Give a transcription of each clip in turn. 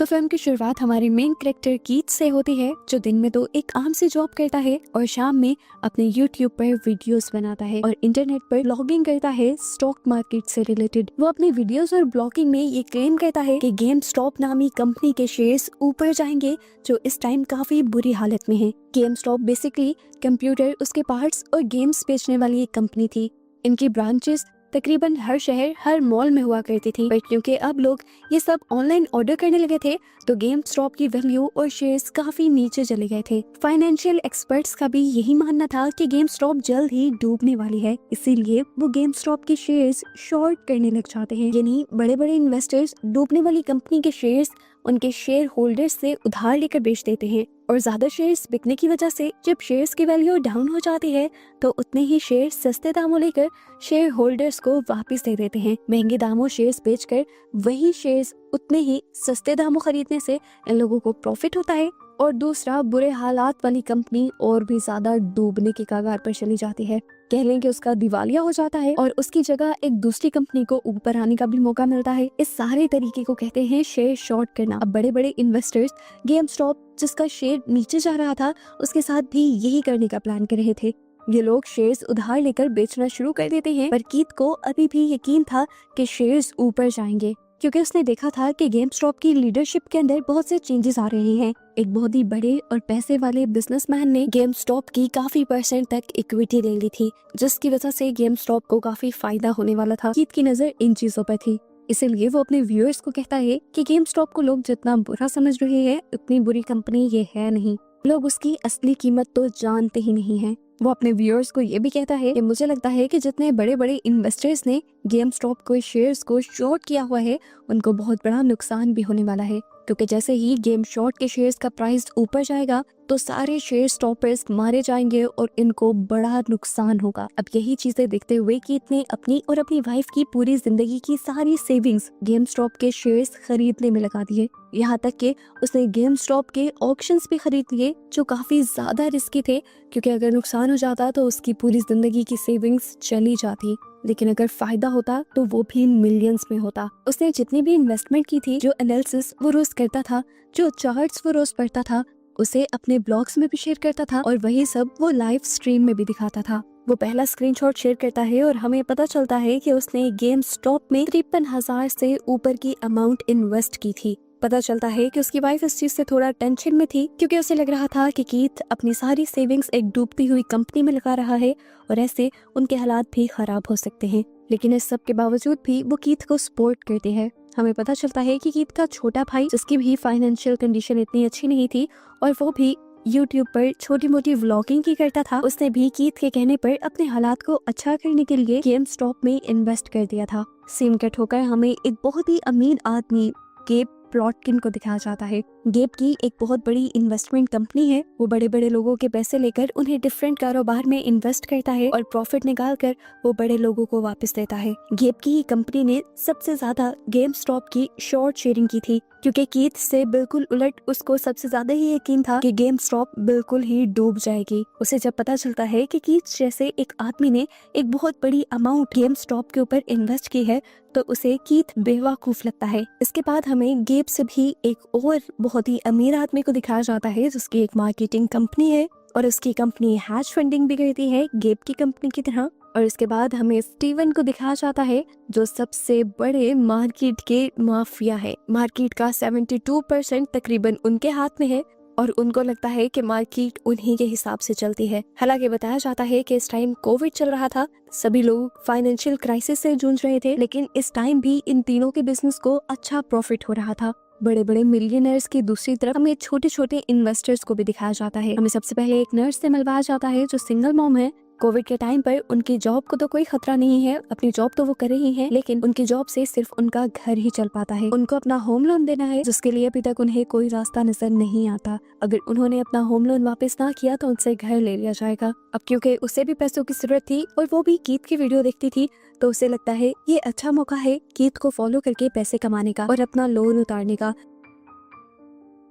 तो फिल्म की शुरुआत हमारे मेन कैरेक्टर कीथ से होती है, जो दिन में तो एक आम सी जॉब करता है और शाम में अपने यूट्यूब पर वीडियोस बनाता है और इंटरनेट पर ब्लॉगिंग करता है स्टॉक मार्केट से रिलेटेड। वो अपने वीडियोस और ब्लॉगिंग में ये क्लेम करता है कि गेम स्टॉप नामी कंपनी के शेयर्स ऊपर जाएंगे, जो इस टाइम काफी बुरी हालत में है। गेम स्टॉप बेसिकली कंप्यूटर, उसके पार्ट्स और गेम्स बेचने वाली एक कंपनी थी। इनकी ब्रांचेस तकरीबन हर शहर, हर मॉल में हुआ करती थी, पर क्योंकि अब लोग ये सब ऑनलाइन ऑर्डर करने लगे थे तो गेम स्टॉप की वैल्यू और शेयर्स काफी नीचे चले गए थे। फाइनेंशियल एक्सपर्ट्स का भी यही मानना था कि गेम स्टॉप जल्द ही डूबने वाली है, इसीलिए वो गेम स्टॉप के शेयर्स शॉर्ट करने लग जाते हैं। यानी बड़े बड़े इन्वेस्टर्स डूबने वाली कंपनी के शेयर्स उनके शेयर होल्डर्स से उधार लेकर बेच देते हैं और ज्यादा शेयर्स बिकने की वजह से जब शेयर्स की वैल्यू डाउन हो जाती है तो उतने ही शेयर सस्ते दामों लेकर शेयर होल्डर्स को वापस दे देते हैं। महंगे दामों शेयर्स बेचकर वही शेयर्स उतने ही सस्ते दामों खरीदने से इन लोगों को प्रॉफिट होता है और दूसरा, बुरे हालात वाली कंपनी और भी ज्यादा डूबने की कगार पर चली जाती है। कह लें कि उसका दिवालिया हो जाता है और उसकी जगह एक दूसरी कंपनी को ऊपर आने का भी मौका मिलता है। इस सारे तरीके को कहते हैं शेयर शॉर्ट करना। अब बड़े बड़े इन्वेस्टर्स गेम स्टॉप, जिसका शेयर नीचे जा रहा था, उसके साथ भी यही करने का प्लान कर रहे थे। ये लोग शेयर्स उधार लेकर बेचना शुरू कर देते हैं, पर कीथ को अभी भी यकीन था कि शेयर्स ऊपर जाएंगे, क्योंकि उसने देखा था कि गेम स्टॉप की लीडरशिप के अंदर बहुत से चेंजेस आ रहे हैं। एक बहुत ही बड़े और पैसे वाले बिजनेसमैन ने गेम स्टॉप की काफी % तक इक्विटी ले ली थी, जिसकी वजह से गेम स्टॉप को काफी फायदा होने वाला था। कीथ की नजर इन चीजों पर थी, इसीलिए वो अपने व्यूअर्स को कहता है कि गेम स्टॉप को लोग जितना बुरा समझ रहे हैं उतनी बुरी कंपनी ये है नहीं, लोग उसकी असली कीमत तो जानते ही नहीं है। वो अपने व्यूअर्स को ये भी कहता है कि मुझे लगता है कि जितने बड़े बड़े इन्वेस्टर्स ने गेम स्टॉप को शेयर्स को शॉर्ट किया हुआ है उनको बहुत बड़ा नुकसान भी होने वाला है, क्योंकि जैसे ही गेम शॉर्ट के शेयर्स का प्राइस ऊपर जाएगा तो सारे शेयर स्टॉपर्स मारे जाएंगे और इनको बड़ा नुकसान होगा। अब यही चीजें देखते हुए कि इतने अपनी और अपनी वाइफ की पूरी जिंदगी की सारी सेविंग्स गेम स्टॉप के शेयर्स खरीदने में लगा दिए। यहाँ तक कि उसने गेम स्टॉप के ऑक्शंस भी खरीद लिए, जो काफी ज्यादा रिस्की थे, क्योंकि अगर नुकसान हो जाता तो उसकी पूरी जिंदगी की सेविंग्स चली जाती, लेकिन अगर फायदा होता तो वो भी मिलियंस में होता। उसने जितनी भी इन्वेस्टमेंट की थी, जो एनालिसिस वो रोज करता था, जो चार्ट्स वो रोज पढ़ता था, उसे अपने ब्लॉग्स में भी शेयर करता था और वही सब वो लाइव स्ट्रीम में भी दिखाता था। वो पहला स्क्रीनशॉट शेयर करता है और हमें पता चलता है कि उसने गेम स्टॉप में 53,000 से ऊपर की अमाउंट इन्वेस्ट की थी। पता चलता है कि उसकी वाइफ इस चीज से थोड़ा टेंशन में थी, क्योंकि उसे लग रहा था कि कीथ अपनी सारी सेविंग्स एक डूबती हुई कंपनी में लगा रहा है और ऐसे उनके हालात भी खराब हो सकते हैं। लेकिन इस सब के बावजूद भी वो कीथ को सपोर्ट करते हैं। हमें पता चलता है कि कीथ का छोटा भाई, जिसकी भी फाइनेंशियल कंडीशन इतनी अच्छी नहीं थी और वो भी यूट्यूब पर छोटी मोटी व्लॉगिंग की करता था, उसने भी कीथ के कहने पर अपने हालात को अच्छा करने के लिए गेम स्टॉप में इन्वेस्ट कर दिया था। सीन कट होकर हमें एक बहुत ही अमीर आदमी गेब प्लॉटकिन को दिखाया जाता है। गेब की एक बहुत बड़ी इन्वेस्टमेंट कंपनी है। वो बड़े बड़े लोगों के पैसे लेकर उन्हें डिफरेंट कारोबार में इन्वेस्ट करता है और प्रॉफिट निकाल कर वो बड़े लोगों को वापस देता है। गेब की कंपनी ने सबसे ज्यादा गेम स्टॉप की शॉर्ट शेयरिंग की थी, क्योंकि कीथ से बिल्कुल उलट उसको सबसे ज्यादा ही यकीन था कि गेम स्टॉप बिल्कुल ही डूब जाएगी। उसे जब पता चलता है कि कीथ जैसे एक आदमी ने एक बहुत बड़ी अमाउंट गेम स्टॉप के ऊपर इन्वेस्ट की है, तो उसे कीथ बेवकूफ लगता है। इसके बाद हमें गेब से भी एक और बहुत ही अमीर आदमी को दिखाया जाता है, जिसकी एक मार्केटिंग कंपनी है और उसकी कंपनी हैज फंडिंग भी करती है गेब की कंपनी की तरह। और इसके बाद हमें स्टीवन को दिखाया जाता है, जो सबसे बड़े मार्केट के माफिया है। मार्केट का 72% तकरीबन उनके हाथ में है और उनको लगता है कि मार्केट उन्हीं के हिसाब से चलती है। हालांकि बताया जाता है कि इस टाइम कोविड चल रहा था, सभी लोग फाइनेंशियल क्राइसिस से जूझ रहे थे, लेकिन इस टाइम भी इन तीनों के बिजनेस को अच्छा प्रॉफिट हो रहा था। बड़े बड़े मिलियनर्स की दूसरी तरफ हमें छोटे छोटे इन्वेस्टर्स को भी दिखाया जाता है। हमें सबसे पहले एक नर्स से मिलवाया जाता है, जो सिंगल मॉम है। कोविड के टाइम पर उनकी जॉब को तो कोई खतरा नहीं है, अपनी जॉब तो वो कर रही हैं, लेकिन उनकी जॉब से सिर्फ उनका घर ही चल पाता है। उनको अपना होम लोन देना है, जिसके लिए अभी तक उन्हें कोई रास्ता नजर नहीं आता। अगर उन्होंने अपना होम लोन वापस ना किया तो उनसे घर ले लिया जाएगा। अब क्योंकि उसे भी पैसों की जरूरत थी और वो भी कीथ की वीडियो देखती थी, तो उसे लगता है ये अच्छा मौका है कीथ को फॉलो करके पैसे कमाने का और अपना लोन उतारने का।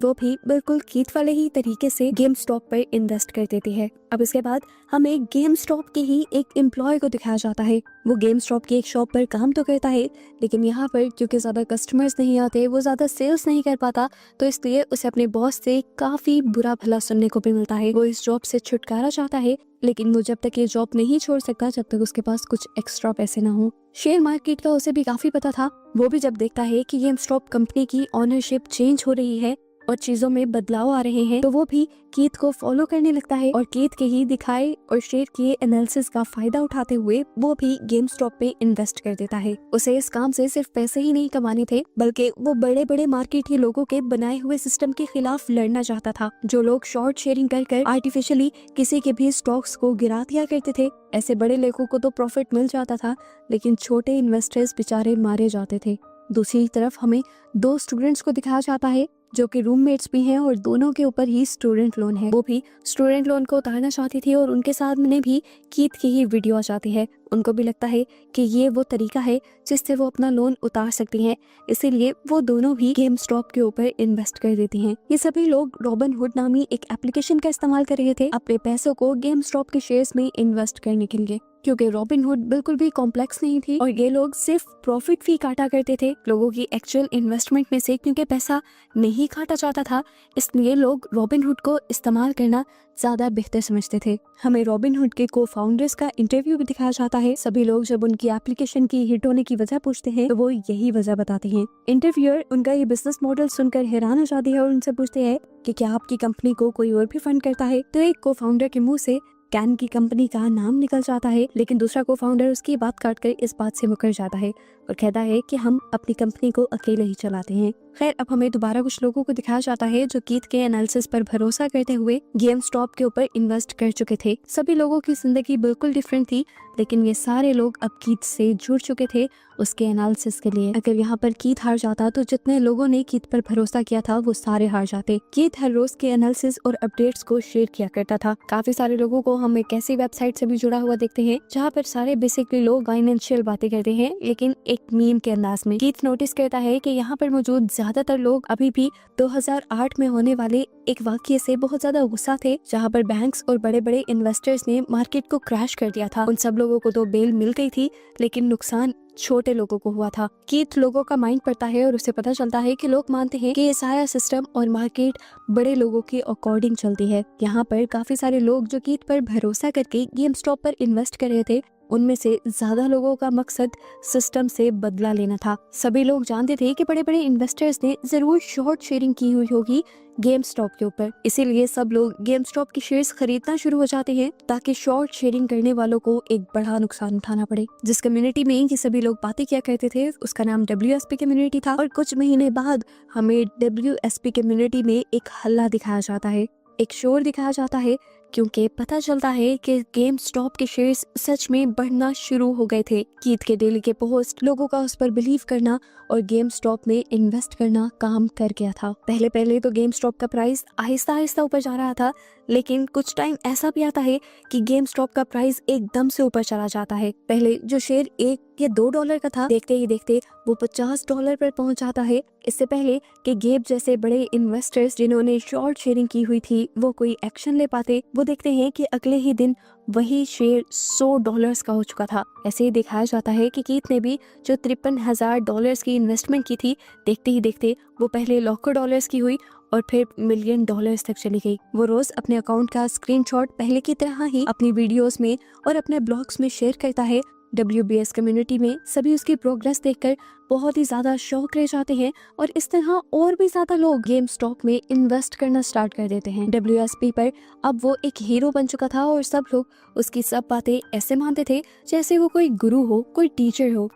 वो भी बिल्कुल कीथ वाले ही तरीके से गेम स्टॉप पर इन्वेस्ट कर देती है। अब इसके बाद हमें गेम स्टॉप के ही एक एम्प्लॉय को दिखाया जाता है। वो गेम स्टॉप की एक शॉप पर काम तो करता है, लेकिन यहाँ पर क्योंकि ज्यादा कस्टमर्स नहीं आते, वो ज्यादा सेल्स नहीं कर पाता, तो इसलिए उसे अपने बॉस से काफी बुरा भला सुनने को भी मिलता है। वो इस जॉब से छुटकारा चाहता है, लेकिन वो जब तक ये जॉब नहीं छोड़ सकता जब तक उसके पास कुछ एक्स्ट्रा पैसे ना हो। शेयर मार्केट का उसे भी काफी पता था। वो भी जब देखता है कि गेम स्टॉप कंपनी की ओनरशिप चेंज हो रही है और चीजों में बदलाव आ रहे हैं, तो वो भी कीथ को फॉलो करने लगता है और कीथ के ही दिखाए और शेयर किए एनालिसिस का फायदा उठाते हुए वो भी गेम स्टॉप पे इन्वेस्ट कर देता है। उसे इस काम से सिर्फ पैसे ही नहीं कमाने थे, बल्कि वो बड़े बड़े मार्केट के लोगों के बनाए हुए सिस्टम के खिलाफ लड़ना चाहता था, जो लोग शॉर्ट शेयरिंग कर आर्टिफिशियली किसी के भी स्टॉक्स को गिरा दिया करते थे। ऐसे बड़े लोगों को तो प्रॉफिट मिल जाता था, लेकिन छोटे इन्वेस्टर्स बेचारे मारे जाते थे। दूसरी तरफ हमें दो स्टूडेंट्स को दिखाया जाता है जो कि रूममेट्स भी हैं और दोनों के ऊपर ही स्टूडेंट लोन है। वो भी स्टूडेंट लोन को उतारना चाहती थी और उनके सामने भी कीथ की ही वीडियो आ जाती है। उनको भी लगता है कि ये वो तरीका है जिससे वो अपना लोन उतार सकती हैं, इसीलिए वो दोनों भी गेम स्टॉप के ऊपर इन्वेस्ट कर देती हैं। ये सभी लोग रॉबिनहुड नामी एक एप्लीकेशन का इस्तेमाल कर रहे थे अपने पैसों को गेम स्टॉप के शेयर्स में इन्वेस्ट करने के लिए, क्योंकि रॉबिनहुड बिल्कुल भी कॉम्प्लेक्स नहीं थी और ये लोग सिर्फ प्रॉफिट फी काटा करते थे लोगों की एक्चुअल इन्वेस्टमेंट में से। क्योंकि पैसा नहीं काटा जाता था, इसलिए लोग रॉबिनहुड को इस्तेमाल करना ज्यादा बेहतर समझते थे। हमें रॉबिनहुड के को फाउंडर्स का इंटरव्यू भी दिखाया जाता है। सभी लोग जब उनकी एप्लीकेशन की हिट होने की वजह पूछते हैं, तो वो यही वजह बताते हैं। इंटरव्यूअर उनका ये बिजनेस मॉडल सुनकर हैरान हो जाती है और उनसे पूछते हैं कि क्या आपकी कंपनी को कोई और भी फंड करता है। तो एक को फाउंडर के मुंह से कैन की कंपनी का नाम निकल जाता है, लेकिन दूसरा को फाउंडर उसकी बात काटकर इस बात से मुकर जाता है और कहता है कि हम अपनी कंपनी को अकेले ही चलाते हैं। खैर, अब हमें दोबारा कुछ लोगों को दिखाया जाता है जो कीथ के एनालिसिस पर भरोसा करते हुए गेम स्टॉप के ऊपर इन्वेस्ट कर चुके थे। सभी लोगों की जिंदगी बिल्कुल डिफरेंट थी, लेकिन ये सारे लोग अब कीथ से जुड़ चुके थे उसके एनालिसिस के लिए। अगर यहाँ पर कीथ हार जाता तो जितने लोगों ने कीथ पर भरोसा किया था वो सारे हार जाते। कीथ हर रोज के एनालिसिस और अपडेट्स को शेयर किया करता था। काफी सारे लोगों को हम एक ऐसी वेबसाइट से भी जुड़ा हुआ देखते हैं जहाँ पर सारे बेसिकली लोग फाइनेंशियल बातें करते हैं, लेकिन एक मीम के अंदाज में। कीथ नोटिस करता है कि यहाँ पर मौजूद ज्यादातर लोग अभी भी 2008 में होने वाले एक वाकये से बहुत ज्यादा गुस्सा थे, जहाँ पर बैंक्स और बड़े बड़े इन्वेस्टर्स ने मार्केट को क्रैश कर दिया था। उन सब लोगों को तो बेल मिल गई थी, लेकिन नुकसान छोटे लोगों को हुआ था। कीथ लोगों का माइंड पढ़ता है और उसे पता चलता है कि लोग मानते हैं कि ये सारा सिस्टम और मार्केट बड़े लोगों के अकॉर्डिंग चलती है। यहाँ पर काफी सारे लोग जो कीथ पर भरोसा करके गेम स्टॉप पर इन्वेस्ट कर रहे थे, उनमें से ज्यादा लोगों का मकसद सिस्टम से बदला लेना था। सभी लोग जानते थे कि बड़े बड़े इन्वेस्टर्स ने जरूर शॉर्ट शेयरिंग की हुई होगी गेम स्टॉप के ऊपर, इसीलिए सब लोग गेम स्टॉप के शेयर्स खरीदना शुरू हो जाते हैं ताकि शॉर्ट शेयरिंग करने वालों को एक बड़ा नुकसान उठाना पड़े। जिस कम्युनिटी में ये सभी लोग बातें किया करते थे उसका नाम WSP कम्युनिटी था, और कुछ महीने बाद हमें WSP कम्युनिटी में एक हल्ला दिखाया जाता है, एक शोर दिखाया जाता है, क्योंकि पता चलता है कि गेम स्टॉप के शेयर्स सच में बढ़ना शुरू हो गए थे। कीथ के डेली के पोस्ट, लोगों का उस पर बिलीव करना और गेम स्टॉप में इन्वेस्ट करना काम कर गया था। पहले पहले तो गेम स्टॉप का प्राइस आहिस्ता आहिस्ता ऊपर जा रहा था, लेकिन कुछ टाइम ऐसा भी आता है कि गेम स्टॉप का प्राइस एकदम से ऊपर चला जाता है। पहले जो शेयर $1 या $2 का था, देखते ही देखते वो $50 पर पहुंच जाता है। इससे पहले कि गेब जैसे बड़े इन्वेस्टर्स जिन्होंने शॉर्ट शेयरिंग की हुई थी वो कोई एक्शन ले पाते, वो देखते हैं कि अगले ही दिन वही शेयर $100 का हो चुका था। ऐसे ही दिखाया जाता है कि कीथ ने भी जो $53,000 की इन्वेस्टमेंट की थी, देखते ही देखते वो पहले लाखों डॉलर्स की हुई और फिर $1,000,000 तक चली गई। वो रोज अपने अकाउंट का स्क्रीनशॉट पहले की तरह ही अपनी वीडियोस में और अपने ब्लॉग्स में शेयर करता है। WBS कम्युनिटी में सभी उसकी प्रोग्रेस देखकर बहुत ही ज्यादा शौक रह जाते हैं और इस तरह और भी ज्यादा लोग गेम स्टॉक में इन्वेस्ट करना स्टार्ट कर देते हैं। WSP पर अब वो एक हीरो बन चुका था और सब लोग उसकी सब बातें ऐसे मानते थे जैसे वो कोई गुरु हो, कोई टीचर हो।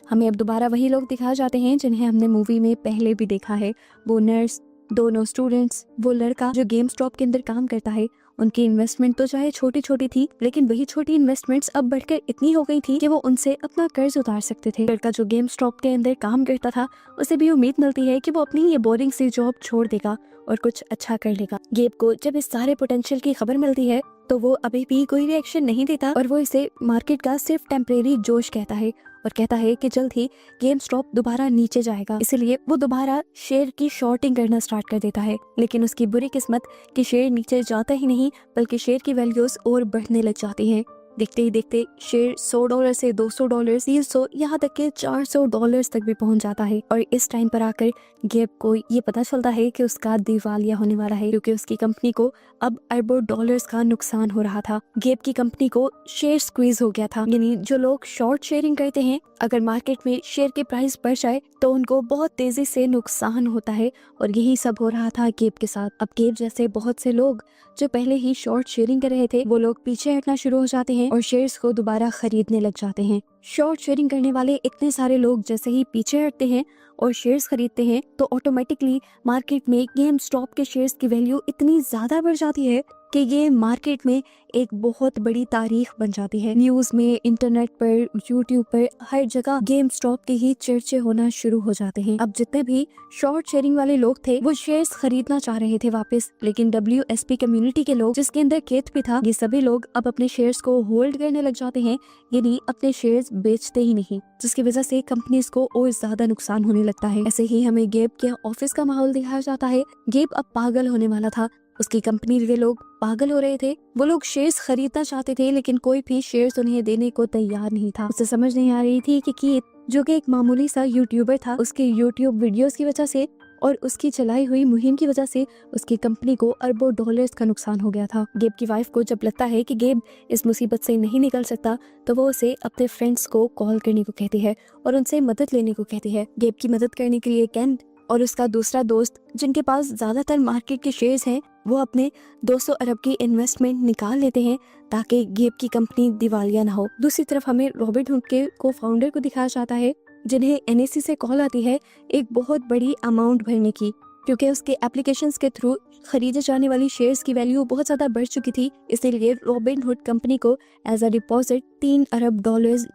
हमें अब दोबारा वही लोग दिखाए जाते हैं जिन्हें हमने मूवी में पहले भी देखा है। वो नर्स, दोनों स्टूडेंट्स, वो लड़का जो गेम स्टॉप के अंदर काम करता है। उनकी इन्वेस्टमेंट तो चाहे छोटी छोटी थी, लेकिन वही छोटी इन्वेस्टमेंट्स अब बढ़कर इतनी हो गई थी कि वो उनसे अपना कर्ज उतार सकते थे। लड़का जो गेम स्टॉप के अंदर काम करता था, उसे भी उम्मीद मिलती है कि वो अपनी ये बोरिंग सी जॉब छोड़ देगा और कुछ अच्छा कर लेगा। गेब को जब इस सारे पोटेंशियल की खबर मिलती है तो वो अभी भी कोई रिएक्शन नहीं देता और वो इसे मार्केट का सिर्फ टेम्परेरी जोश कहता है और कहता है कि जल्द ही गेम स्टॉप दोबारा नीचे जाएगा, इसलिए वो दोबारा शेयर की शॉर्टिंग करना स्टार्ट कर देता है। लेकिन उसकी बुरी किस्मत कि शेयर नीचे जाता ही नहीं बल्कि शेयर की वैल्यूज और बढ़ने लग जाती हैं। देखते ही देखते शेयर $100 से $200, 300, यहाँ तक के $400 तक भी पहुंच जाता है। और इस टाइम पर आकर गेब को ये पता चलता है कि उसका दिवालिया होने वाला है, क्योंकि उसकी कंपनी को अब अरबों डॉलर्स का नुकसान हो रहा था। गेब की कंपनी को शेयर स्क्वीज हो गया था, यानी जो लोग शॉर्ट शेयरिंग करते हैं, अगर मार्केट में शेयर की प्राइस बढ़ जाए तो उनको बहुत तेजी से नुकसान होता है। और यही सब हो रहा था गेब के साथ। अब गेब जैसे बहुत से लोग जो पहले ही शॉर्ट शेयरिंग कर रहे थे, वो लोग पीछे हटना शुरू हो जाते हैं और शेयर्स को दोबारा खरीदने लग जाते हैं। शॉर्ट शेयरिंग करने वाले इतने सारे लोग जैसे ही पीछे हटते हैं और शेयर्स खरीदते हैं तो ऑटोमेटिकली मार्केट में गेम स्टॉप के शेयर्स की वैल्यू इतनी ज्यादा बढ़ जाती है कि ये मार्केट में एक बहुत बड़ी तारीख बन जाती है। न्यूज में, इंटरनेट पर, यूट्यूब पर, हर जगह गेम स्टॉप के ही चर्चे होना शुरू हो जाते हैं। अब जितने भी शॉर्ट शेयरिंग वाले लोग थे वो शेयर्स खरीदना चाह रहे थे वापस, लेकिन WSP कम्युनिटी के लोग, जिसके अंदर केत भी था, ये सभी लोग अब अपने शेयर्स को होल्ड करने लग जाते हैं, यानी अपने शेयर्स बेचते ही नहीं, जिसकी वजह से कंपनीज को और ज्यादा नुकसान होने लगता है। ऐसे ही हमें गेब के ऑफिस का माहौल दिखाया जाता है। गेब अब पागल होने वाला था, उसकी कंपनी के लोग पागल हो रहे थे। वो लोग शेयर्स खरीदना चाहते थे लेकिन कोई भी शेयर्स उन्हें देने को तैयार नहीं था। उसे समझ नहीं आ रही थी कि कीथ, जो कि एक मामूली सा यूट्यूबर था, उसके यूट्यूब वीडियोस की वजह से और उसकी चलाई हुई मुहिम की वजह से उसकी कंपनी को अरबों डॉलर्स का नुकसान हो गया था। गेब की वाइफ को जब लगता है कि गेब इस मुसीबत से नहीं निकल सकता तो वो उसे अपने फ्रेंड्स को कॉल करने को कहती है और उनसे मदद लेने को कहती है। गेब की मदद करने के लिए केंट और उसका दूसरा दोस्त, जिनके पास ज्यादातर मार्केट के शेयर्स हैं, वो अपने 200 अरब की इन्वेस्टमेंट निकाल लेते हैं ताकि गेब की कंपनी दिवालिया ना हो। दूसरी तरफ हमें रॉबिनहुड के को फाउंडर को दिखाया जाता है, जिन्हें NSE से कॉल आती है एक बहुत बड़ी अमाउंट भरने की, क्योंकि उसके एप्लीकेशंस के थ्रू खरीदे जाने वाली शेयर्स की वैल्यू बहुत ज्यादा बढ़ चुकी थी। इसीलिए रॉबिनहुड कंपनी को एज अ डिपॉजिट $3 अरब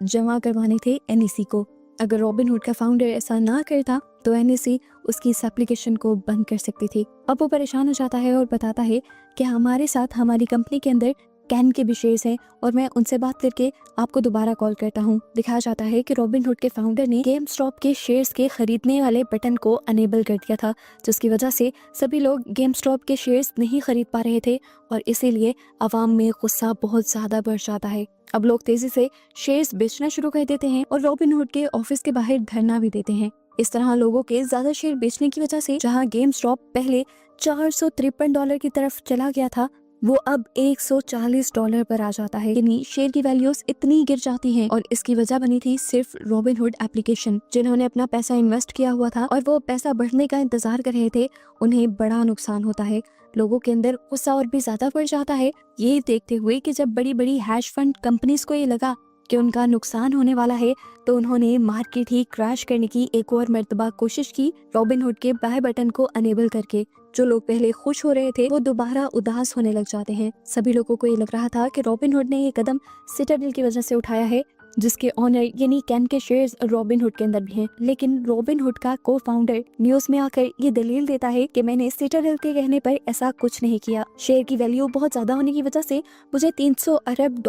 जमा करवाने थे NSE को। अगर रॉबिनहुड का फाउंडर ऐसा ना करता तो NSE उसकी इस एप्लीकेशन को बंद कर सकती थी। अब वो परेशान हो जाता है और बताता है कि हमारे साथ हमारी कंपनी के अंदर कैन के भी शेयर्स हैं और मैं उनसे बात करके आपको दोबारा कॉल करता हूँ। दिखाया जाता है कि रॉबिनहुड के फाउंडर ने गेम स्टॉप के शेयर्स के खरीदने वाले बटन को अनेबल कर दिया था, जिसकी वजह से सभी लोग गेम स्टॉप के शेयर्स नहीं खरीद पा रहे थे और इसीलिए आवाम में गुस्सा बहुत ज्यादा बढ़ जाता है। अब लोग तेजी से शेयर्स बेचना शुरू कर देते हैं और रॉबिनहुड के ऑफिस के बाहर धरना भी देते हैं। इस तरह लोगों के ज्यादा शेयर बेचने की वजह से जहां गेम स्टॉप पहले $453 की तरफ चला गया था, वो अब $140 पर आ जाता है। यानी शेयर की वैल्यूज इतनी गिर जाती हैं और इसकी वजह बनी थी सिर्फ रॉबिनहुड एप्लीकेशन। जिन्होंने अपना पैसा इन्वेस्ट किया हुआ था और वो पैसा बढ़ने का इंतजार कर रहे थे, उन्हें बड़ा नुकसान होता है। लोगों के अंदर गुस्सा और भी ज्यादा बढ़ जाता है, ये देखते हुए कि जब बड़ी बड़ी हैश फंड कंपनीज को ये लगा कि उनका नुकसान होने वाला है तो उन्होंने मार्केट ही क्रैश करने की एक और मर्तबा कोशिश की, रॉबिनहुड के बाय बटन को अनेबल करके। जो लोग पहले खुश हो रहे थे वो दोबारा उदास होने लग जाते हैं। सभी लोगों को ये लग रहा था कि रॉबिनहुड ने ये कदम सिटाडेल की वजह से उठाया है, जिसके ऑनर यानी कैन के शेयर्स रॉबिनहुड के अंदर भी हैं। लेकिन रॉबिनहुड का को फाउंडर न्यूज में आकर ये दलील देता है कि मैंने सिटाडेल के कहने पर ऐसा कुछ नहीं किया। शेयर की वैल्यू बहुत ज्यादा होने की वजह से मुझे $300 अरब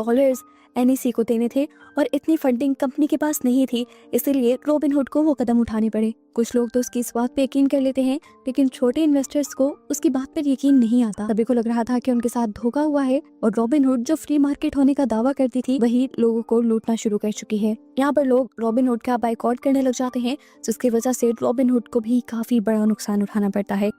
NSE को देने थे और इतनी फंडिंग कंपनी के पास नहीं थी, इसीलिए रॉबिनहुड को वो कदम उठाने पड़े। कुछ लोग तो उसकी इस बात पे यकीन कर लेते हैं, लेकिन छोटे इन्वेस्टर्स को उसकी बात पर यकीन नहीं आता। सभी को लग रहा था कि उनके साथ धोखा हुआ है और रॉबिनहुड जो फ्री मार्केट होने का दावा करती थी वही लोगों को लूटना शुरू कर चुकी है। यहाँ पर लोग रॉबिनहुड का बायकॉट करने लग जाते हैं, जिसकी वजह से रॉबिनहुड को भी काफी बड़ा नुकसान उठाना पड़ता है।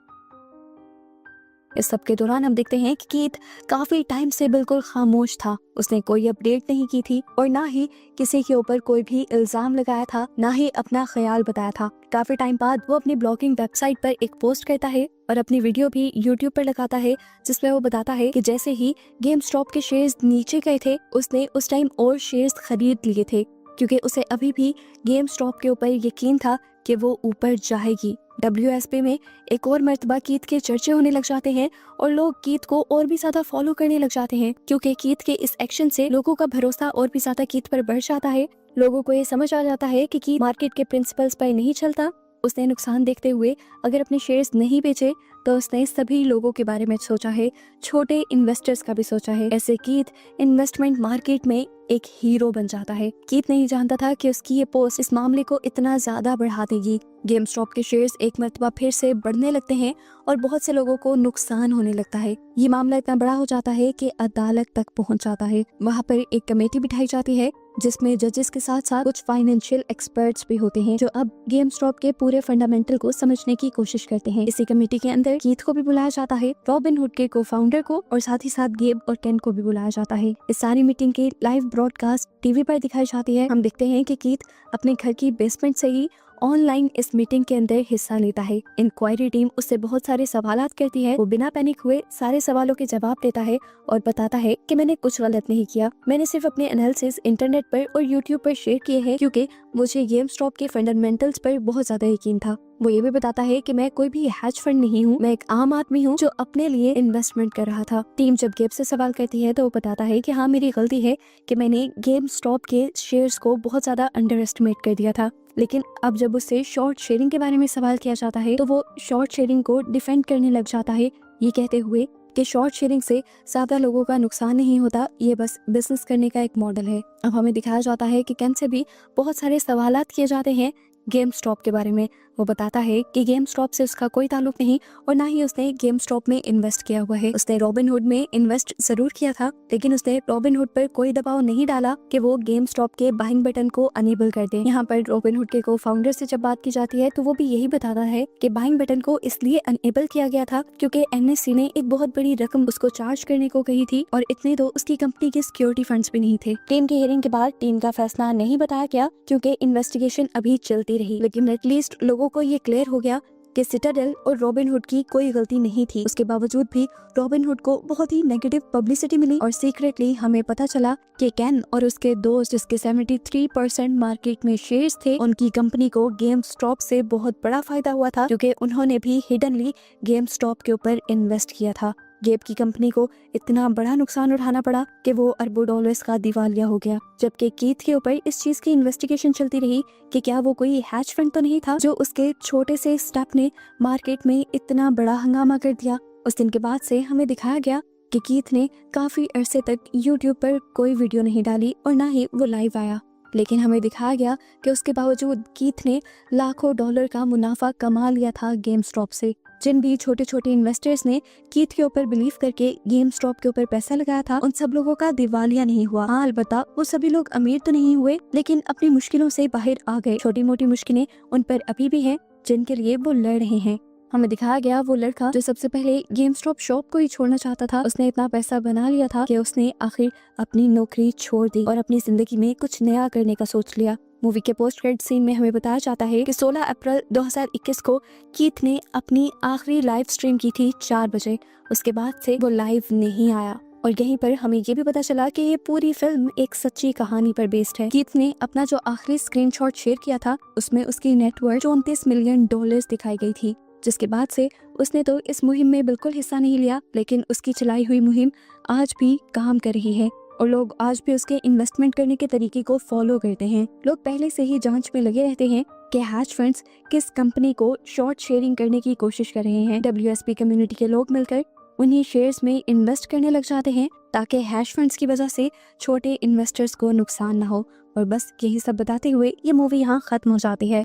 इस सब के दौरान हम देखते हैं कि कीथ काफी टाइम से बिल्कुल खामोश था। उसने कोई अपडेट नहीं की थी और ना ही किसी के ऊपर कोई भी इल्जाम लगाया था, ना ही अपना ख्याल बताया था। काफी टाइम बाद वो अपनी ब्लॉगिंग वेबसाइट पर एक पोस्ट करता है और अपनी वीडियो भी यूट्यूब पर लगाता है, जिसमें वो बताता है कि जैसे ही गेम स्टॉप के शेयर्स नीचे गए थे उसने उस टाइम और शेयर्स खरीद लिए थे, क्योंकि उसे अभी भी गेम स्टॉप के ऊपर यकीन था कि वो ऊपर जाएगी। WSP में एक और मर्तबा कीथ के चर्चे होने लग जाते हैं और लोग कीथ को और भी ज्यादा फॉलो करने लग जाते हैं, क्योंकि कीथ के इस एक्शन से लोगों का भरोसा और भी ज्यादा कीथ पर बढ़ जाता है। लोगों को ये समझ आ जाता है कि कीथ मार्केट के प्रिंसिपल्स पर नहीं चलता उसने नुकसान देखते हुए अगर अपने शेयर्स नहीं बेचे तो उसने सभी लोगों के बारे में सोचा है, छोटे इन्वेस्टर्स का भी सोचा है। ऐसे कीथ इन्वेस्टमेंट मार्केट में एक हीरो बन जाता है। कीथ नहीं जानता था कि उसकी ये पोस्ट इस मामले को इतना ज्यादा बढ़ा देगी। गेम स्टॉप के शेयर्स एक मर्तबा फिर से बढ़ने लगते हैं और बहुत से लोगों को नुकसान होने लगता है। ये मामला इतना बड़ा हो जाता है कि अदालत तक पहुंच जाता है। वहाँ पर एक कमेटी बिठाई जाती है जिसमें जजेस के साथ साथ कुछ फाइनेंशियल एक्सपर्ट्स भी होते हैं जो अब गेम स्टॉप के पूरे फंडामेंटल को समझने की कोशिश करते हैं। इसी कमेटी के अंदर कीथ को भी बुलाया जाता है, रॉबिनहुड के को-फाउंडर को और साथ ही साथ गेब और केन को भी बुलाया जाता है। इस सारी मीटिंग की लाइव ब्रॉडकास्ट टीवी पर दिखाई जाती है। हम देखते हैं कि कीथ अपने घर की बेसमेंट से ही ऑनलाइन इस मीटिंग के अंदर हिस्सा लेता है। इंक्वायरी टीम उससे बहुत सारे सवालात करती है। वो बिना पैनिक हुए सारे सवालों के जवाब देता है और बताता है कि मैंने कुछ गलत नहीं किया, मैंने सिर्फ अपने एनालिसिस इंटरनेट पर और यूट्यूब पर शेयर किए हैं क्योंकि मुझे गेम स्टॉप के फंडामेंटल्स पर बहुत ज्यादा यकीन था। वो ये भी बताता है कि मैं कोई भी हैज फंड नहीं हूँ, मैं एक आम आदमी हूँ जो अपने लिए इन्वेस्टमेंट कर रहा था। टीम जब गेब से सवाल करती है तो वो बताता है कि हाँ, मेरी गलती है कि मैंने गेम स्टॉप के शेयर्स को बहुत ज्यादा अंडर एस्टिमेट कर दिया था। लेकिन अब जब उससे शॉर्ट शेयरिंग के बारे में सवाल किया जाता है तो वो शॉर्ट शेयरिंग को डिफेंड करने लग जाता है, ये कहते हुए कि शॉर्ट शेयरिंग से ज्यादा लोगों का नुकसान नहीं होता, ये बस बिजनेस करने का एक मॉडल है। अब हमें दिखाया जाता है कि केन से भी बहुत सारे सवालात किए जाते हैं गेम स्टॉप के बारे में। वो बताता है कि गेम स्टॉप से उसका कोई ताल्लुक नहीं और ना ही उसने गेम स्टॉप में इन्वेस्ट किया हुआ है। उसने रॉबिनहुड में इन्वेस्ट जरूर किया था लेकिन उसने रॉबिनहुड पर कोई दबाव नहीं डाला कि वो गेम स्टॉप के बाइंग बटन को अनेबल कर दे। यहाँ पर रॉबिनहुड के को-फाउंडर से जब बात की जाती है तो वो भी यही बताता है कि बाइंग बटन को इसलिए अनेबल किया गया था क्योंकि एनएससी ने एक बहुत बड़ी रकम उसको चार्ज करने को कही थी और इतने तो उसकी कंपनी के सिक्योरिटी फंड्स भी नहीं थे। टीम की हियरिंग के बाद टीम का फैसला नहीं बताया गया क्योंकि इन्वेस्टिगेशन अभी चलती रही, लेकिन एटलीस्ट लोगों को ये क्लियर हो गया कि सिटाडेल और रॉबिनहुड की कोई गलती नहीं थी। उसके बावजूद भी रॉबिनहुड को बहुत ही नेगेटिव पब्लिसिटी मिली और सीक्रेटली हमें पता चला कि केन और उसके दोस्त जिसके 73% मार्केट में शेयर्स थे, उनकी कंपनी को गेम स्टॉप से बहुत बड़ा फायदा हुआ था क्योंकि उन्होंने भी हिडनली गेम स्टॉप के ऊपर इन्वेस्ट किया था। गेब की कंपनी को इतना बड़ा नुकसान उठाना पड़ा कि वो अरबों डॉलर्स का दिवालिया हो गया, जबकि कीथ के ऊपर इस चीज की इन्वेस्टिगेशन चलती रही कि क्या वो कोई हैज फंड तो नहीं था जो उसके छोटे से स्टेप ने मार्केट में इतना बड़ा हंगामा कर दिया। उस दिन के बाद से हमें दिखाया गया कि कीथ ने काफी अरसे तक यूट्यूब पर कोई वीडियो नहीं डाली और ना ही वो लाइव आया, लेकिन हमें दिखाया गया कि उसके बावजूद कीथ ने लाखों डॉलर का मुनाफा कमा लिया था गेम स्टॉप से। जिन भी छोटे छोटे इन्वेस्टर्स ने कीथ के ऊपर बिलीव करके गेम स्टॉप के ऊपर पैसा लगाया था, उन सब लोगों का दिवालिया नहीं हुआ। हाँ, अलबत्ता वो सभी लोग अमीर तो नहीं हुए लेकिन अपनी मुश्किलों से बाहर आ गए। छोटी मोटी मुश्किलें उन पर अभी भी हैं जिनके लिए वो लड़ रहे हैं। हमें दिखाया गया वो लड़का जो सबसे पहले गेम स्टॉप शॉप को ही छोड़ना चाहता था, उसने इतना पैसा बना लिया था कि उसने आखिर अपनी नौकरी छोड़ दी और अपनी जिंदगी में कुछ नया करने का सोच लिया। मूवी के पोस्ट क्रेडिट सीन में हमें बताया जाता है कि 16 अप्रैल 2021 को कीथ ने अपनी आखिरी लाइव स्ट्रीम की थी 4 बजे। उसके बाद से वो लाइव नहीं आया और यहीं पर हमें ये भी पता चला कि ये पूरी फिल्म एक सच्ची कहानी पर बेस्ड है। कीथ ने अपना जो आखिरी स्क्रीनशॉट शेयर किया था उसमें उसकी नेटवर्थ 34 मिलियन डॉलर्स दिखाई गई थी, जिसके बाद से उसने तो इस मुहिम में बिल्कुल हिस्सा नहीं लिया, लेकिन उसकी चलाई हुई मुहिम आज भी काम कर रही है और लोग आज भी उसके इन्वेस्टमेंट करने के तरीके को फॉलो करते हैं। लोग पहले से ही जांच में लगे रहते हैं कि हैज फंड्स किस कंपनी को शॉर्ट शेयरिंग करने की कोशिश कर रहे हैं। WSP कम्युनिटी के लोग मिलकर उन्हीं शेयर्स में इन्वेस्ट करने लग जाते हैं ताकि हैज फंड्स की वजह से छोटे इन्वेस्टर्स को नुकसान ना हो। और बस यही सब बताते हुए ये मूवी यहाँ खत्म हो जाती है।